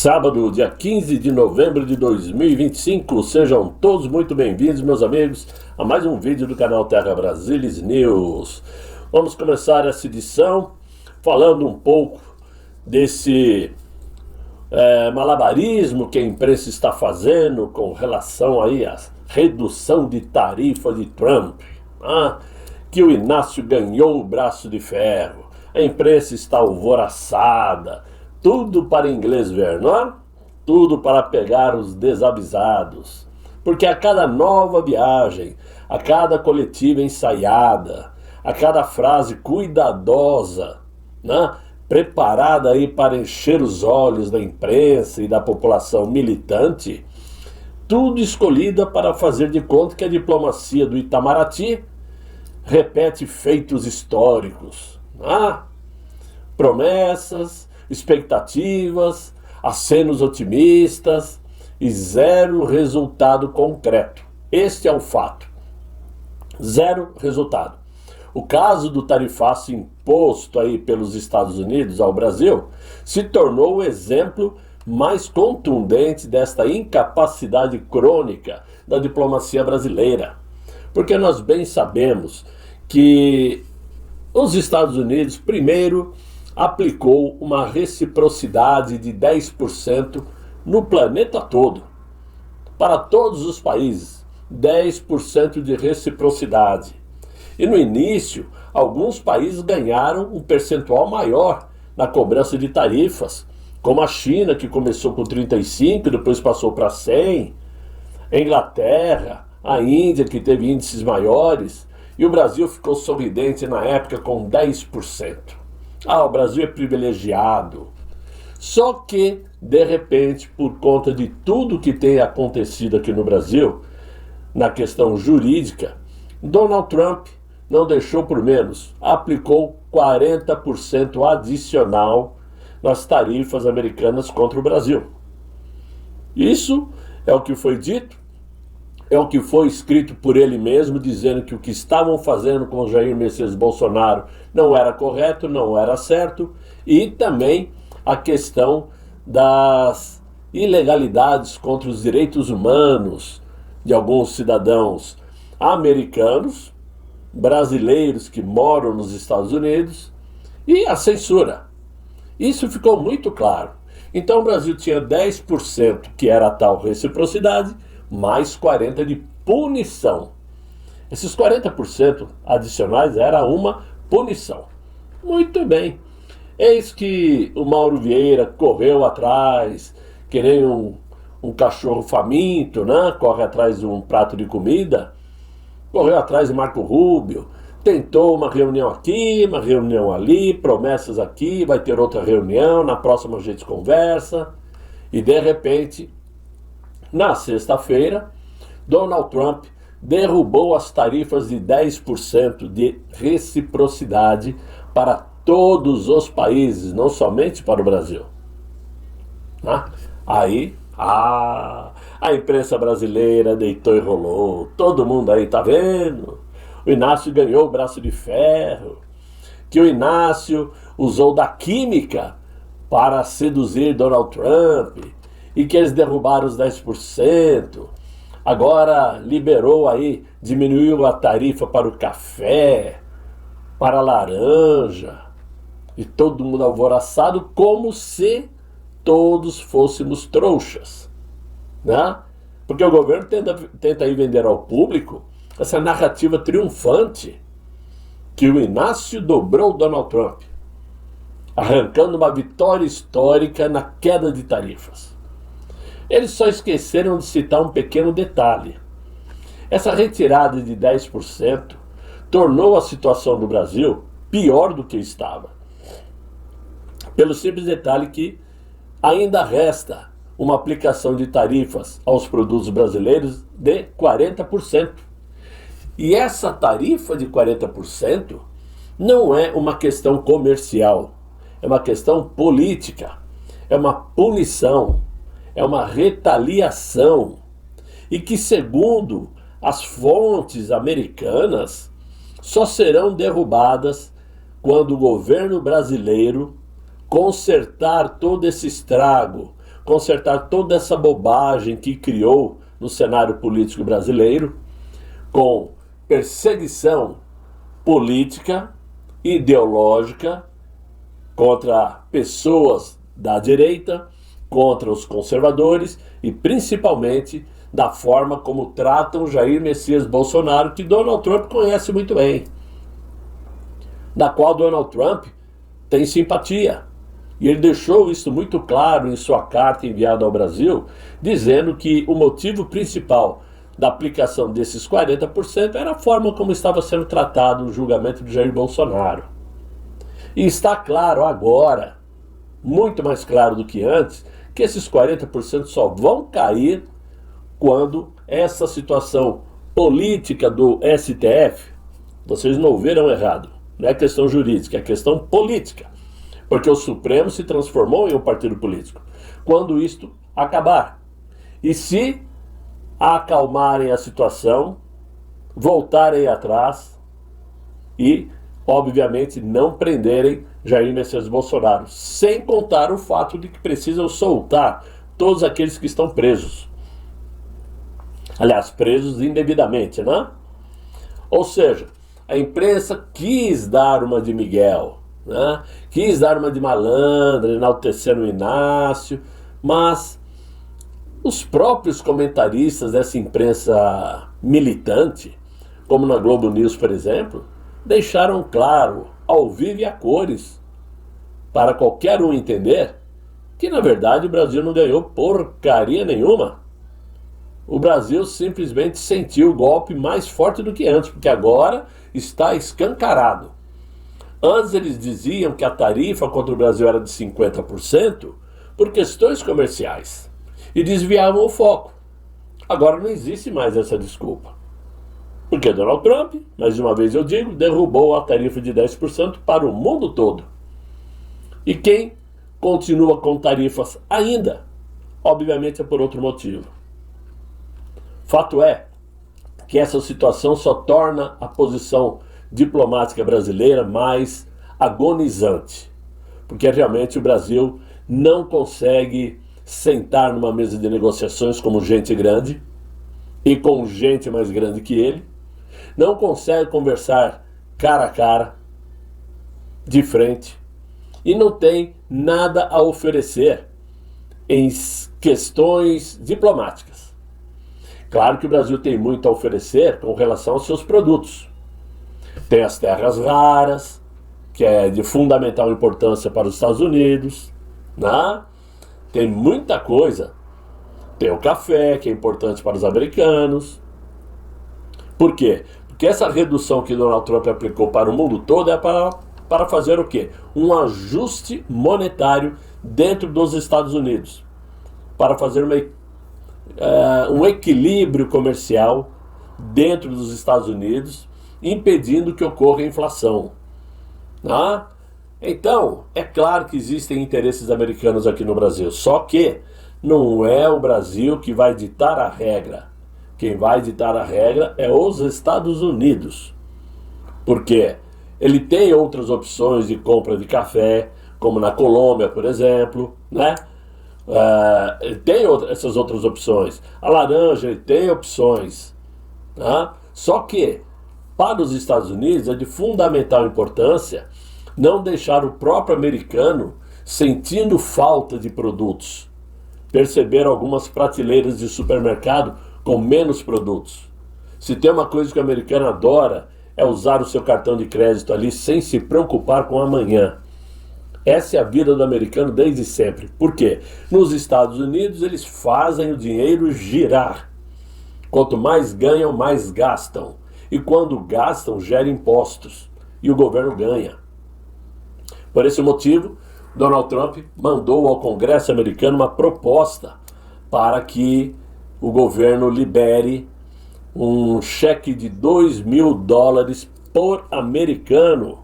Sábado, dia 15 de novembro de 2025, sejam todos muito bem-vindos, meus amigos, a mais um vídeo do canal Terra Brasilis News. Vamos começar essa edição falando um pouco desse malabarismo que a imprensa está fazendo com relação aí à redução de tarifa de Trump, que o Inácio ganhou o braço de ferro. A imprensa está alvoroçada, tudo para inglês ver, não é? Tudo para pegar os desavisados. Porque a cada nova viagem, a cada coletiva ensaiada, a cada frase cuidadosa, né, preparada aí para encher os olhos da imprensa e da população militante, tudo escolhida para fazer de conta que a diplomacia do Itamaraty repete feitos históricos, promessas, expectativas, acenos otimistas e zero resultado concreto. Este é o fato. Zero resultado. O caso do tarifaço imposto aí pelos Estados Unidos ao Brasil se tornou o exemplo mais contundente desta incapacidade crônica da diplomacia brasileira. Porque nós bem sabemos que os Estados Unidos, primeiro, aplicou uma reciprocidade de 10% no planeta todo, para todos os países, 10% de reciprocidade. E no início, alguns países ganharam um percentual maior na cobrança de tarifas, como a China, que começou com 35%, e depois passou para 100%, a Inglaterra, a Índia, que teve índices maiores, e o Brasil ficou sorridente na época com 10%. O Brasil é privilegiado. Só que, de repente, por conta de tudo que tem acontecido aqui no Brasil, na questão jurídica, Donald Trump não deixou por menos, aplicou 40% adicional nas tarifas americanas contra o Brasil. Isso é o que foi dito, é o que foi escrito por ele mesmo, dizendo que o que estavam fazendo com o Jair Messias Bolsonaro não era correto, não era certo, e também a questão das ilegalidades contra os direitos humanos de alguns cidadãos americanos, brasileiros que moram nos Estados Unidos, e a censura. Isso ficou muito claro. Então o Brasil tinha 10%, que era a tal reciprocidade, mais 40% de punição. Esses 40% adicionais era uma punição. Muito bem. Eis que o Mauro Vieira correu atrás, querendo um cachorro faminto, né? Corre atrás de um prato de comida. Correu atrás de Marco Rubio. Tentou uma reunião aqui, uma reunião ali, promessas aqui, vai ter outra reunião, na próxima a gente conversa. E de repente, na sexta-feira, Donald Trump derrubou as tarifas de 10% de reciprocidade para todos os países, não somente para o Brasil. Aí, a imprensa brasileira deitou e rolou. Todo mundo aí, tá vendo? O Inácio ganhou o braço de ferro. Que o Inácio usou da química para seduzir Donald Trump. E que eles derrubaram os 10%. Agora liberou aí, diminuiu a tarifa para o café, para a laranja. E todo mundo alvoroçado, como se todos fôssemos trouxas, né? Porque o governo tenta aí vender ao público essa narrativa triunfante que o Inácio dobrou Donald Trump, arrancando uma vitória histórica na queda de tarifas. Eles só esqueceram de citar um pequeno detalhe. Essa retirada de 10% tornou a situação do Brasil pior do que estava. Pelo simples detalhe que ainda resta uma aplicação de tarifas aos produtos brasileiros de 40%. E essa tarifa de 40% não é uma questão comercial, é uma questão política, é uma punição, é uma retaliação, e que, segundo as fontes americanas, só serão derrubadas quando o governo brasileiro consertar todo esse estrago consertar toda essa bobagem que criou no cenário político brasileiro, com perseguição política, ideológica, contra pessoas da direita, contra os conservadores e principalmente da forma como tratam Jair Messias Bolsonaro, que Donald Trump conhece muito bem, da qual Donald Trump tem simpatia. E ele deixou isso muito claro em sua carta enviada ao Brasil, dizendo que o motivo principal da aplicação desses 40% era a forma como estava sendo tratado o julgamento de Jair Bolsonaro. E está claro agora, muito mais claro do que antes, que esses 40% só vão cair quando essa situação política do STF, vocês não ouviram errado, não é questão jurídica, é questão política, porque o Supremo se transformou em um partido político. Quando isto acabar, e se acalmarem a situação, voltarem atrás e, obviamente, não prenderem Jair Messias Bolsonaro, sem contar o fato de que precisam soltar todos aqueles que estão presos. Aliás, presos indevidamente, né? Ou seja, a imprensa quis dar uma de Miguel, né? Quis dar uma de malandro, enaltecendo o Inácio, mas os próprios comentaristas dessa imprensa militante, como na Globo News, por exemplo, deixaram claro, ao vivo e a cores, para qualquer um entender, que na verdade o Brasil não ganhou porcaria nenhuma. O Brasil simplesmente sentiu o golpe mais forte do que antes, porque agora está escancarado. Antes eles diziam que a tarifa contra o Brasil era de 50% por questões comerciais e desviavam o foco. Agora não existe mais essa desculpa, porque Donald Trump, mais uma vez eu digo, derrubou a tarifa de 10% para o mundo todo. E quem continua com tarifas ainda, obviamente é por outro motivo. Fato é que essa situação só torna a posição diplomática brasileira mais agonizante, porque realmente o Brasil não consegue sentar numa mesa de negociações como gente grande e com gente mais grande que ele, não consegue conversar cara a cara, de frente, e não tem nada a oferecer em questões diplomáticas. Claro que o Brasil tem muito a oferecer com relação aos seus produtos. Tem as terras raras, que é de fundamental importância para os Estados Unidos, né? Tem muita coisa. Tem o café, que é importante para os americanos. Por quê? Porque essa redução que Donald Trump aplicou para o mundo todo é para fazer o quê? Um ajuste monetário dentro dos Estados Unidos. Para fazer um equilíbrio comercial dentro dos Estados Unidos, impedindo que ocorra inflação. Né? Então, é claro que existem interesses americanos aqui no Brasil, só que não é o Brasil que vai ditar a regra. Quem vai ditar a regra é os Estados Unidos. Porque ele tem outras opções de compra de café, como na Colômbia, por exemplo, né? Ele tem essas outras opções. A laranja, ele tem opções. Né? Só que, para os Estados Unidos, é de fundamental importância não deixar o próprio americano sentindo falta de produtos. Perceber algumas prateleiras de supermercado com menos produtos. Se tem uma coisa que o americano adora, é usar o seu cartão de crédito ali sem se preocupar com amanhã. Essa é a vida do americano desde sempre. Por quê? Nos Estados Unidos eles fazem o dinheiro girar. Quanto mais ganham, mais gastam. E quando gastam, gera impostos. E o governo ganha. Por esse motivo, Donald Trump mandou ao Congresso americano uma proposta para que o governo libere um cheque de $2.000 por americano.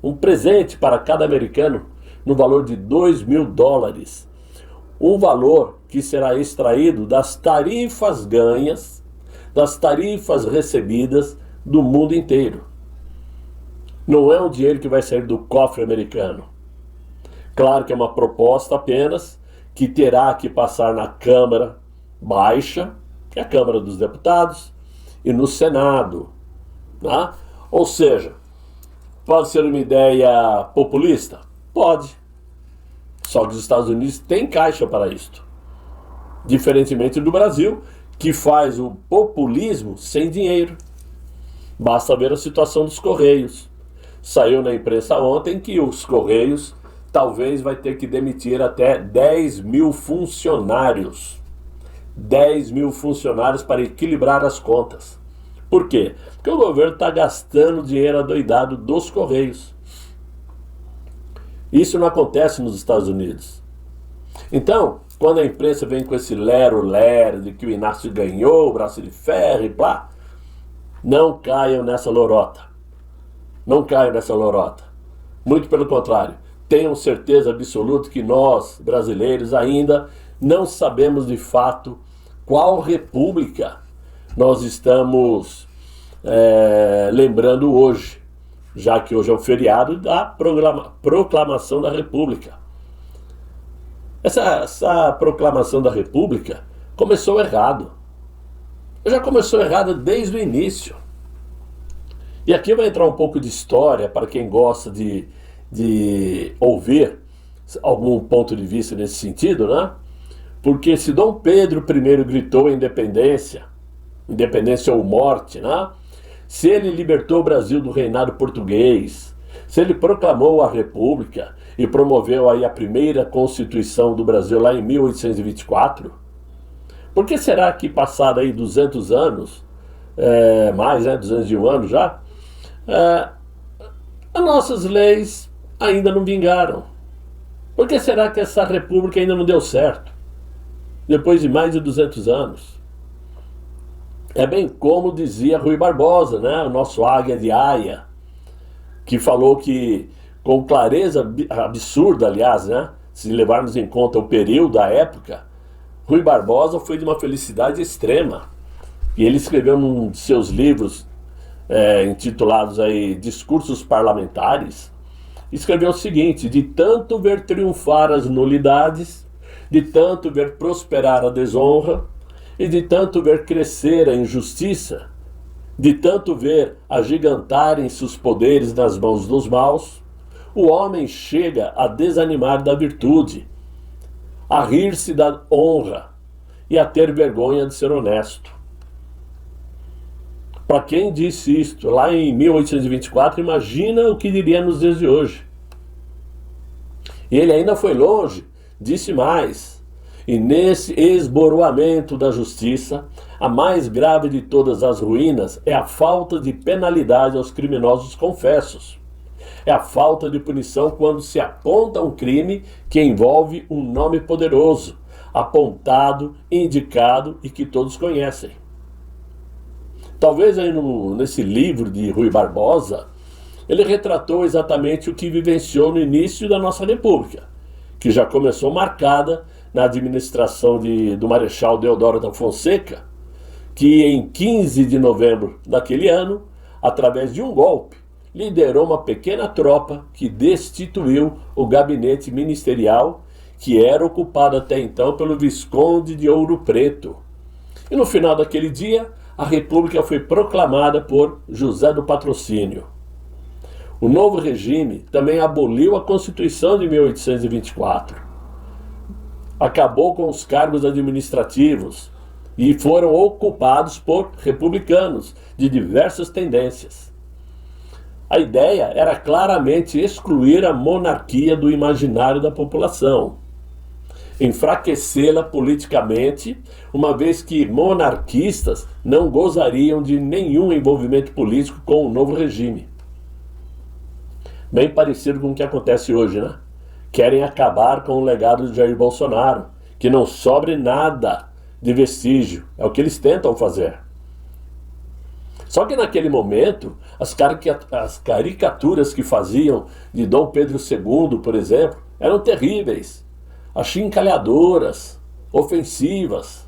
Um presente para cada americano no valor de $2.000. Um valor que será extraído das tarifas ganhas, das tarifas recebidas do mundo inteiro. Não é um dinheiro que vai sair do cofre americano. Claro que é uma proposta apenas que terá que passar na Câmara Baixa, que é a Câmara dos Deputados, e no Senado. Né? Ou seja, pode ser uma ideia populista? Pode. Só que os Estados Unidos têm caixa para isto. Diferentemente do Brasil, que faz o populismo sem dinheiro. Basta ver a situação dos Correios. Saiu na imprensa ontem que os Correios talvez vai ter que demitir até 10 mil funcionários. 10 mil funcionários para equilibrar as contas. Por quê? Porque o governo está gastando dinheiro adoidado dos Correios. Isso não acontece nos Estados Unidos. Então, quando a imprensa vem com esse lero-lero de que o Inácio ganhou o braço de ferro e pá, não caiam nessa lorota. Não caiam nessa lorota. Muito pelo contrário. Tenham certeza absoluta que nós, brasileiros, ainda não sabemos de fato qual república nós estamos lembrando hoje, já que hoje é um feriado da proclamação da República. Essa proclamação da República começou errado. Já começou errado desde o início. E aqui vai entrar um pouco de história para quem gosta de ouvir algum ponto de vista nesse sentido, né? Porque se Dom Pedro I gritou independência ou morte, né? Se ele libertou o Brasil do reinado português, se ele proclamou a República e promoveu aí a primeira Constituição do Brasil lá em 1824, por que será que passado aí 200 anos, mais, 201 anos já, as nossas leis ainda não vingaram? Por que será que essa República ainda não deu certo? Depois de mais de 200 anos. É bem como dizia Rui Barbosa, né? O nosso águia de Aia, que falou que, com clareza absurda, aliás, né? Se levarmos em conta o período, a época, Rui Barbosa foi de uma felicidade extrema. E ele escreveu num de seus livros, intitulados aí Discursos Parlamentares, escreveu o seguinte: de tanto ver triunfar as nulidades, de tanto ver prosperar a desonra, e de tanto ver crescer a injustiça, de tanto ver agigantarem-se os poderes nas mãos dos maus, o homem chega a desanimar da virtude, a rir-se da honra e a ter vergonha de ser honesto. Para quem disse isto lá em 1824, imagina o que diria nos dias de hoje. E ele ainda foi longe, disse mais: e nesse esboroamento da justiça, a mais grave de todas as ruínas é a falta de penalidade aos criminosos confessos. É a falta de punição quando se aponta um crime que envolve um nome poderoso, apontado, indicado e que todos conhecem. Talvez aí nesse livro de Rui Barbosa, ele retratou exatamente o que vivenciou no início da nossa República, que já começou marcada na administração do Marechal Deodoro da Fonseca, que em 15 de novembro daquele ano, através de um golpe, liderou uma pequena tropa que destituiu o gabinete ministerial, que era ocupado até então pelo Visconde de Ouro Preto. E no final daquele dia, a República foi proclamada por José do Patrocínio. O novo regime também aboliu a Constituição de 1824. Acabou com os cargos administrativos e foram ocupados por republicanos de diversas tendências. A ideia era claramente excluir a monarquia do imaginário da população, enfraquecê-la politicamente, uma vez que monarquistas não gozariam de nenhum envolvimento político com o novo regime. Bem parecido com o que acontece hoje, né? Querem acabar com o legado de Jair Bolsonaro, que não sobre nada de vestígio. É o que eles tentam fazer. Só que naquele momento, as caricaturas que faziam de Dom Pedro II, por exemplo, eram terríveis, achincalhadoras, ofensivas.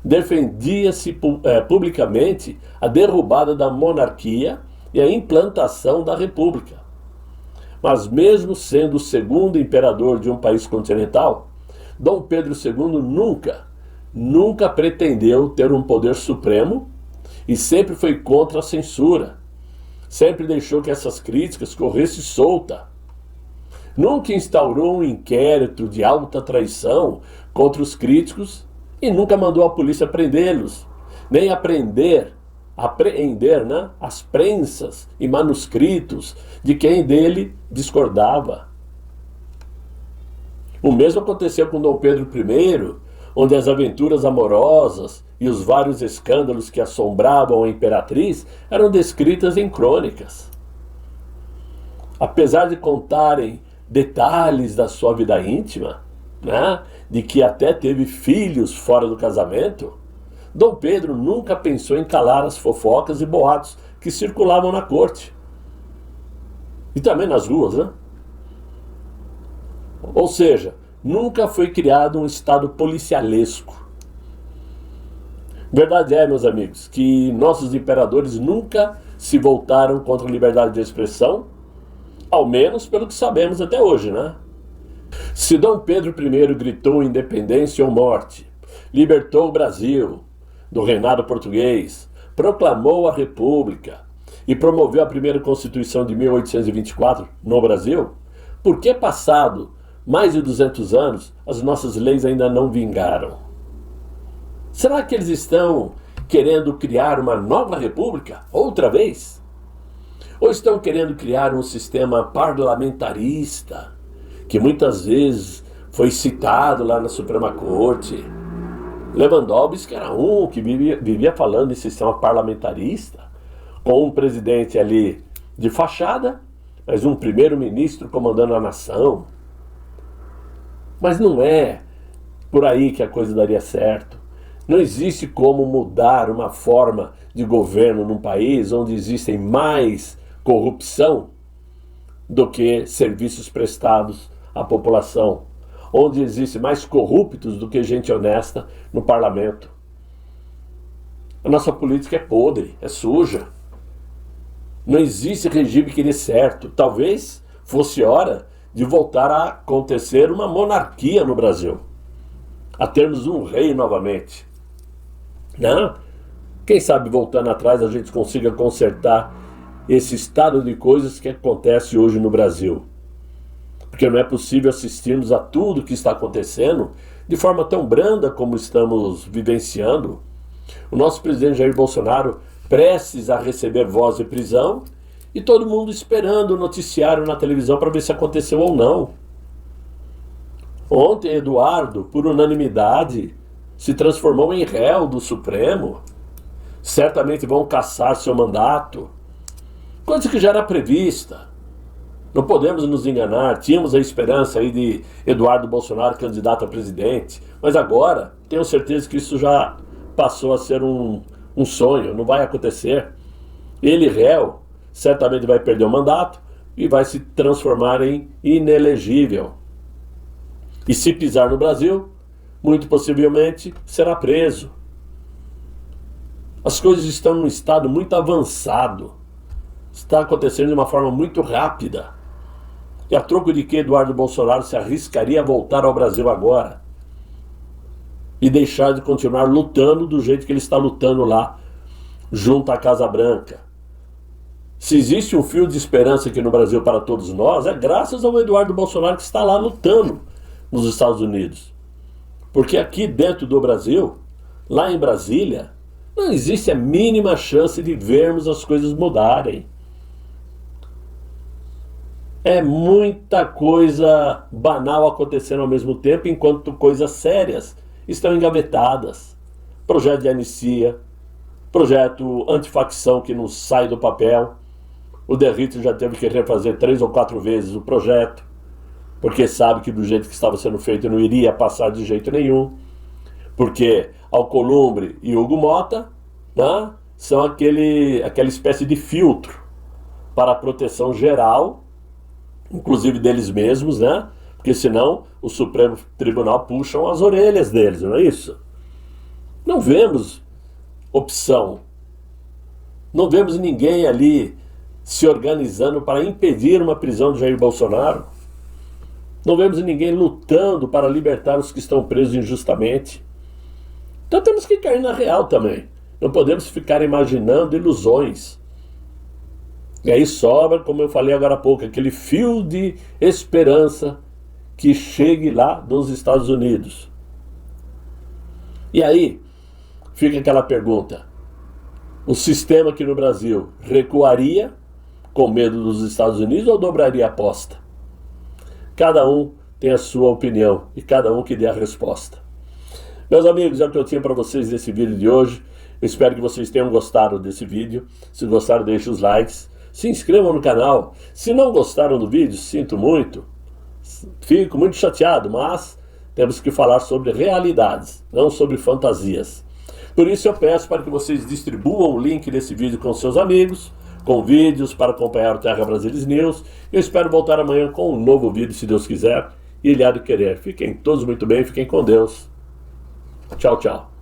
Defendia-se publicamente a derrubada da monarquia e a implantação da república. Mas mesmo sendo o segundo imperador de um país continental, Dom Pedro II nunca pretendeu ter um poder supremo e sempre foi contra a censura. Sempre deixou que essas críticas corressem solta. Nunca instaurou um inquérito de alta traição contra os críticos e nunca mandou a polícia prendê-los, nem apreender, né, as prensas e manuscritos de quem dele discordava. O mesmo aconteceu com Dom Pedro I, onde as aventuras amorosas e os vários escândalos que assombravam a imperatriz eram descritas em crônicas. Apesar de contarem detalhes da sua vida íntima, né, de que até teve filhos fora do casamento, Dom Pedro nunca pensou em calar as fofocas e boatos que circulavam na corte. E também nas ruas, né? Ou seja, nunca foi criado um estado policialesco. Verdade é, meus amigos, que nossos imperadores nunca se voltaram contra a liberdade de expressão, ao menos pelo que sabemos até hoje, né? Se Dom Pedro I gritou independência ou morte, libertou o Brasil do reinado português, proclamou a República e promoveu a primeira Constituição de 1824 no Brasil, por que passado mais de 200 anos as nossas leis ainda não vingaram? Será que eles estão querendo criar uma nova república outra vez? Ou estão querendo criar um sistema parlamentarista, que muitas vezes foi citado lá na Suprema Corte? Lewandowski era um que vivia falando em sistema parlamentarista, com um presidente ali de fachada, mas um primeiro-ministro comandando a nação. Mas não é por aí que a coisa daria certo. Não existe como mudar uma forma de governo num país onde existem mais corrupção do que serviços prestados à população, onde existe mais corruptos do que gente honesta no parlamento. A nossa política é podre, é suja. Não existe regime que dê certo. Talvez fosse hora de voltar a acontecer uma monarquia no Brasil, a termos um rei novamente. Não? Quem sabe voltando atrás a gente consiga consertar esse estado de coisas que acontece hoje no Brasil. Porque não é possível assistirmos a tudo que está acontecendo de forma tão branda como estamos vivenciando. O nosso presidente Jair Bolsonaro prestes a receber voz de prisão e todo mundo esperando o noticiário na televisão para ver se aconteceu ou não. Ontem, Eduardo, por unanimidade, se transformou em réu do Supremo. Certamente vão cassar seu mandato. Coisa que já era prevista. Não podemos nos enganar. Tínhamos a esperança aí de Eduardo Bolsonaro candidato a presidente. Mas agora, tenho certeza que isso já passou a ser um sonho. Não vai acontecer. Ele, réu, certamente vai perder o mandato e vai se transformar em inelegível. E se pisar no Brasil, muito possivelmente será preso. As coisas estão num estado muito avançado. Está acontecendo de uma forma muito rápida. E a troco de que Eduardo Bolsonaro se arriscaria a voltar ao Brasil agora? E deixar de continuar lutando do jeito que ele está lutando lá, junto à Casa Branca. Se existe um fio de esperança aqui no Brasil para todos nós, é graças ao Eduardo Bolsonaro que está lá lutando nos Estados Unidos. Porque aqui dentro do Brasil, lá em Brasília, não existe a mínima chance de vermos as coisas mudarem. É muita coisa banal acontecendo ao mesmo tempo, enquanto coisas sérias estão engavetadas. Projeto de anistia, projeto antifacção que não sai do papel. O Derrito já teve que refazer 3 ou 4 vezes o projeto, porque sabe que do jeito que estava sendo feito não iria passar de jeito nenhum. Porque Alcolumbre e Hugo Mota, né, são aquela espécie de filtro para a proteção geral, inclusive deles mesmos, né? Porque senão o Supremo Tribunal puxam as orelhas deles, não é isso? Não vemos opção. Não vemos ninguém ali se organizando para impedir uma prisão de Jair Bolsonaro. Não vemos ninguém lutando para libertar os que estão presos injustamente. Então temos que cair na real também. Não podemos ficar imaginando ilusões. E aí sobra, como eu falei agora há pouco, aquele fio de esperança que chegue lá dos Estados Unidos. E aí fica aquela pergunta: o sistema aqui no Brasil recuaria com medo dos Estados Unidos ou dobraria a aposta? Cada um tem a sua opinião e cada um que dê a resposta. Meus amigos, é o que eu tinha para vocês nesse vídeo de hoje. Eu espero que vocês tenham gostado desse vídeo. Se gostaram, deixem os likes. Se inscrevam no canal. Se não gostaram do vídeo, sinto muito. Fico muito chateado, mas temos que falar sobre realidades, não sobre fantasias. Por isso eu peço para que vocês distribuam o link desse vídeo com seus amigos, com vídeos para acompanhar o Terra Brasilis News. Eu espero voltar amanhã com um novo vídeo, se Deus quiser, e Ele há de querer. Fiquem todos muito bem, fiquem com Deus. Tchau, tchau.